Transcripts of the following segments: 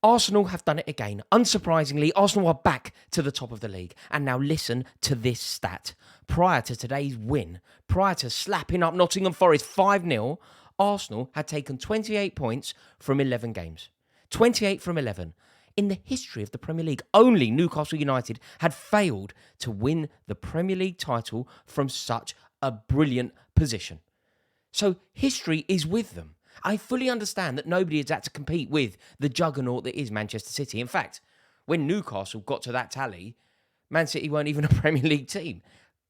Arsenal have done it again. Unsurprisingly, Arsenal are back to the top of the league. And now listen to this stat. Prior to today's win, prior to slapping up Nottingham Forest 5-0, Arsenal had taken 28 points from 11 games. 28 from 11. In the history of the Premier League, only Newcastle United had failed to win the Premier League title from such a brilliant position. So history is with them. I fully understand that nobody has had to compete with the juggernaut that is Manchester City. In fact, when Newcastle got to that tally, Man City weren't even a Premier League team.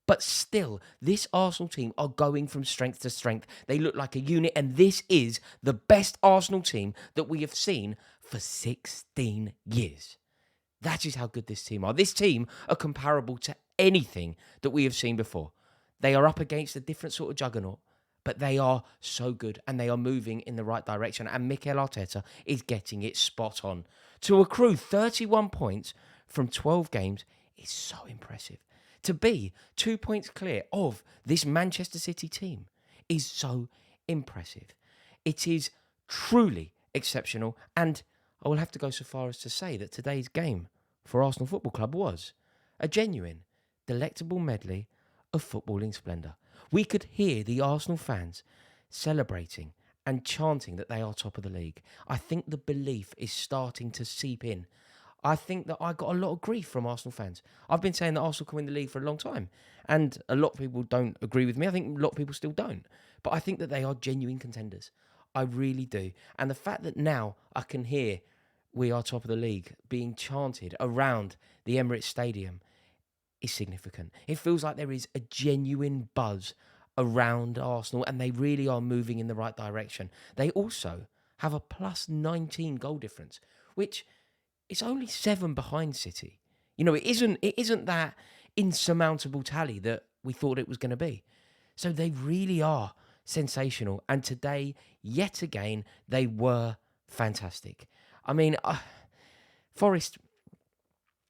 But still, this Arsenal team are going from strength to strength. They look like a unit, and this is the best Arsenal team that we have seen for 16 years. That is how good this team are. This team are comparable to anything that we have seen before. They are up against a different sort of juggernaut, but they are so good and they are moving in the right direction. And Mikel Arteta is getting it spot on. To accrue 31 points from 12 games is so impressive. To be 2 points clear of this Manchester City team is so impressive. It is truly exceptional. And I will have to go so far as to say that today's game for Arsenal Football Club was a genuine, delectable medley of footballing splendour. We could hear the Arsenal fans celebrating and chanting that they are top of the league. I think the belief is starting to seep in. I think that I got a lot of grief from Arsenal fans. I've been saying that Arsenal can win the league for a long time, and a lot of people don't agree with me. I think a lot of people still don't. But I think that they are genuine contenders. I really do. And the fact that now I can hear "we are top of the league" being chanted around the Emirates Stadium is significant. It feels like there is a genuine buzz around Arsenal, and they really are moving in the right direction. They also have a plus 19 goal difference, which is only 7 behind City. You know, it isn't that insurmountable tally that we thought it was going to be. So they really are sensational. And today, yet again, they were fantastic. I mean, Forest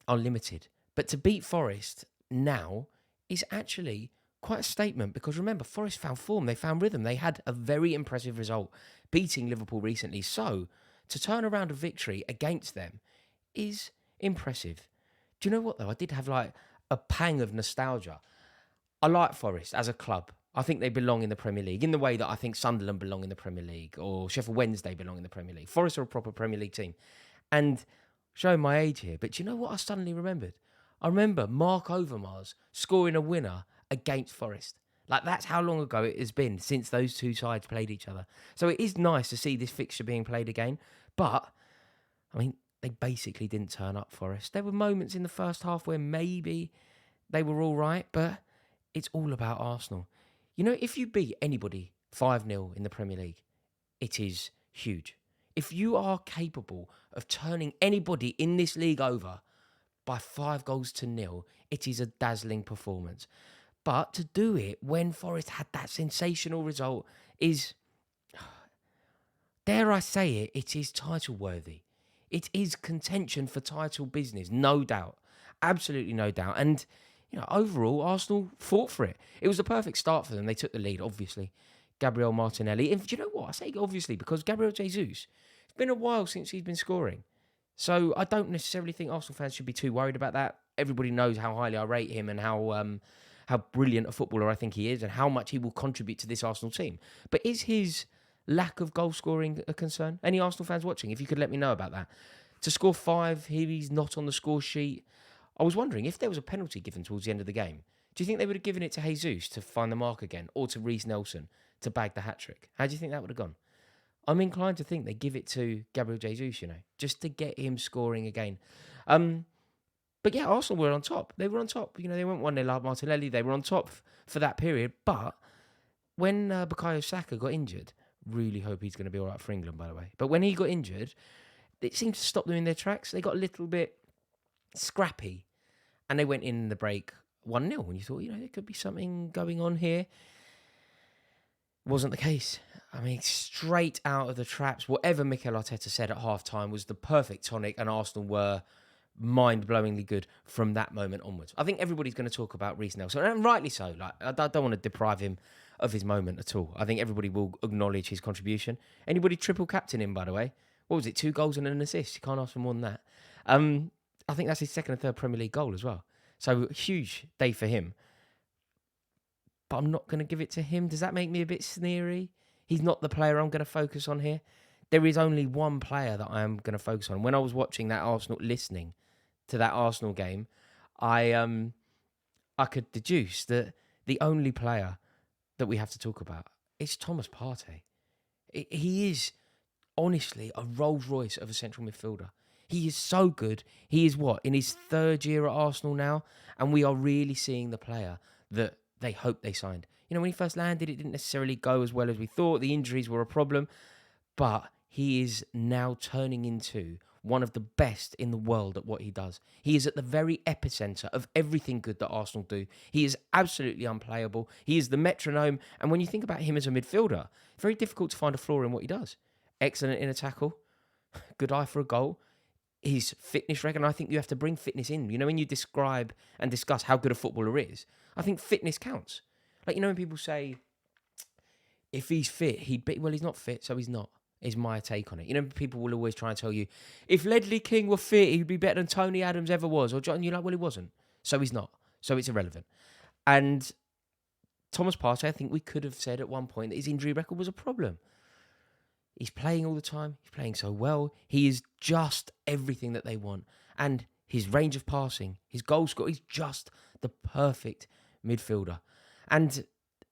are limited. But to beat Forest now is actually quite a statement, because remember, Forest found form, they found rhythm, they had a very impressive result beating Liverpool recently. So to turn around a victory against them is impressive. Do you know what though? I did have like a pang of nostalgia. I like Forest as a club. I think they belong in the Premier League in the way that I think Sunderland belong in the Premier League or Sheffield Wednesday belong in the Premier League. Forest are a proper Premier League team. And showing my age here, but do you know what I suddenly remembered? I remember Mark Overmars scoring a winner against Forest. Like, that's how long ago it has been since those two sides played each other. So it is nice to see this fixture being played again. But, I mean, they basically didn't turn up, Forest. There were moments in the first half where maybe they were all right, but it's all about Arsenal. You know, if you beat anybody 5-0 in the Premier League, it is huge. If you are capable of turning anybody in this league over by 5-0, it is a dazzling performance. But to do it when Forest had that sensational result is, dare I say it, it is title worthy. It is contention for title business, no doubt. Absolutely no doubt. And, you know, overall, Arsenal fought for it. It was the perfect start for them. They took the lead, obviously. Gabriel Martinelli. And do you know what? I say obviously because Gabriel Jesus, it's been a while since he's been scoring. So I don't necessarily think Arsenal fans should be too worried about that. Everybody knows how highly I rate him and how brilliant a footballer I think he is and how much he will contribute to this Arsenal team. But is his lack of goal scoring a concern? Any Arsenal fans watching, if you could let me know about that. To score 5, he's not on the score sheet. I was wondering if there was a penalty given towards the end of the game. Do you think they would have given it to Jesus to find the mark again, or to Reece Nelson to bag the hat-trick? How do you think that would have gone? I'm inclined to think they give it to Gabriel Jesus, you know, just to get him scoring again. But yeah, Arsenal were on top. They were on top. You know, they weren't 1-0 up Martinelli. They were on top for that period. But when Bukayo Saka got injured, really hope he's going to be all right for England, by the way. But when he got injured, it seemed to stop them in their tracks. They got a little bit scrappy and they went in the break 1-0. And you thought, you know, there could be something going on here. Wasn't the case. I mean, straight out of the traps. Whatever Mikel Arteta said at half-time was the perfect tonic, and Arsenal were mind-blowingly good from that moment onwards. I think everybody's going to talk about Reece Nelson, and rightly so. Like, I don't want to deprive him of his moment at all. I think everybody will acknowledge his contribution. Anybody triple captain him, by the way? what was it, 2 goals and an assist? You can't ask for more than that. I think that's his second and third Premier League goal as well. So huge day for him. But I'm not going to give it to him. Does that make me a bit sneery? He's not the player I'm going to focus on here. There is only one player that I am going to focus on. When I was watching that Arsenal, listening to that Arsenal game, I could deduce that the only player that we have to talk about is Thomas Partey. He is honestly a Rolls Royce of a central midfielder. He is so good. He is in his third year at Arsenal now, and we are really seeing the player that they hoped they signed. You know, when he first landed, it didn't necessarily go as well as we thought. The injuries were a problem, but he is now turning into one of the best in the world at what he does. He is at the very epicenter of everything good that Arsenal do. He is absolutely unplayable. He is the metronome. And when you think about him as a midfielder, very difficult to find a flaw in what he does. Excellent in a tackle, good eye for a goal. His fitness record, and I think you have to bring fitness in. You know, when you describe and discuss how good a footballer is, I think fitness counts. Like, you know, when people say, if he's fit, he'd be... Well, he's not fit, so he's not, is my take on it. You know, people will always try and tell you, if Ledley King were fit, he'd be better than Tony Adams ever was. Or John, you're like, well, he wasn't. So he's not. So it's irrelevant. And Thomas Partey, I think we could have said at one point that his injury record was a problem. He's playing all the time. He's playing so well. He is just everything that they want. And his range of passing, his goal score, he's just the perfect midfielder. And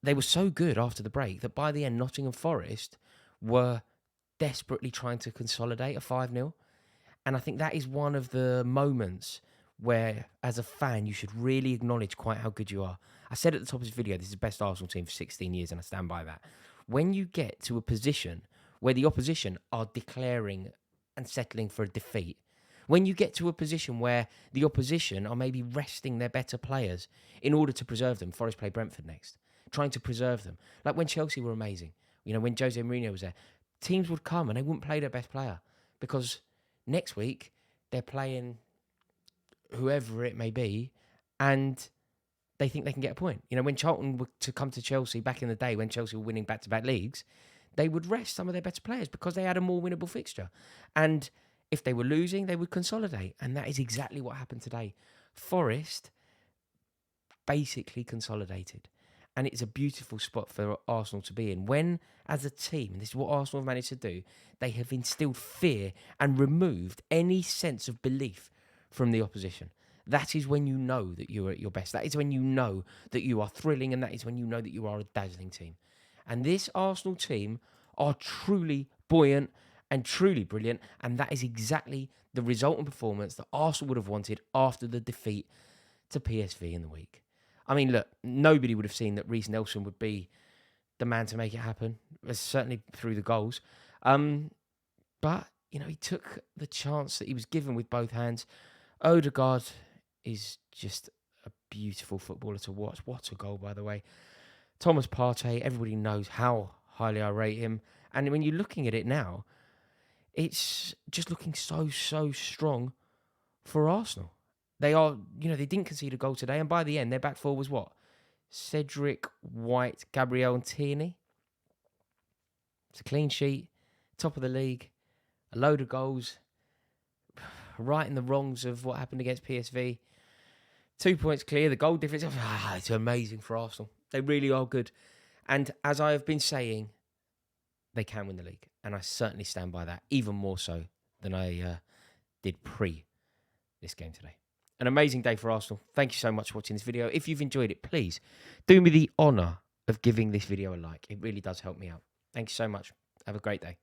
they were so good after the break that by the end, Nottingham Forest were desperately trying to consolidate a 5-0. And I think that is one of the moments where, as a fan, you should really acknowledge quite how good you are. I said at the top of this video, this is the best Arsenal team for 16 years, and I stand by that. When you get to a position where the opposition are declaring and settling for a defeat, when you get to a position where the opposition are maybe resting their better players in order to preserve them, Forest play Brentford next, trying to preserve them. Like when Chelsea were amazing, you know, when Jose Mourinho was there, teams would come and they wouldn't play their best player because next week they're playing whoever it may be and they think they can get a point. You know, when Charlton were to come to Chelsea back in the day when Chelsea were winning back-to-back leagues, they would rest some of their better players because they had a more winnable fixture. And if they were losing, they would consolidate. And that is exactly what happened today. Forest basically consolidated. And it's a beautiful spot for Arsenal to be in. When, as a team, and this is what Arsenal have managed to do, they have instilled fear and removed any sense of belief from the opposition. That is when you know that you are at your best. That is when you know that you are thrilling, and that is when you know that you are a dazzling team. And this Arsenal team are truly buoyant and truly brilliant, and that is exactly the result and performance that Arsenal would have wanted after the defeat to PSV in the week. I mean, look, nobody would have seen that Reece Nelson would be the man to make it happen, certainly through the goals. But, you know, he took the chance that he was given with both hands. Odegaard is just a beautiful footballer to watch. What a goal, by the way. Thomas Partey, everybody knows how highly I rate him. And when you're looking at it now, it's just looking so strong for Arsenal. They are, you know, they didn't concede a goal today. And by the end, their back four was what? Cedric, White, Gabriel and Tierney. It's a clean sheet, top of the league, a load of goals, righting the wrongs of what happened against PSV. 2 points clear, the goal difference. It's amazing for Arsenal. They really are good. And as I have been saying, they can win the league. And I certainly stand by that, even more so than I did pre this game today. An amazing day for Arsenal. Thank you so much for watching this video. If you've enjoyed it, please do me the honour of giving this video a like. It really does help me out. Thank you so much. Have a great day.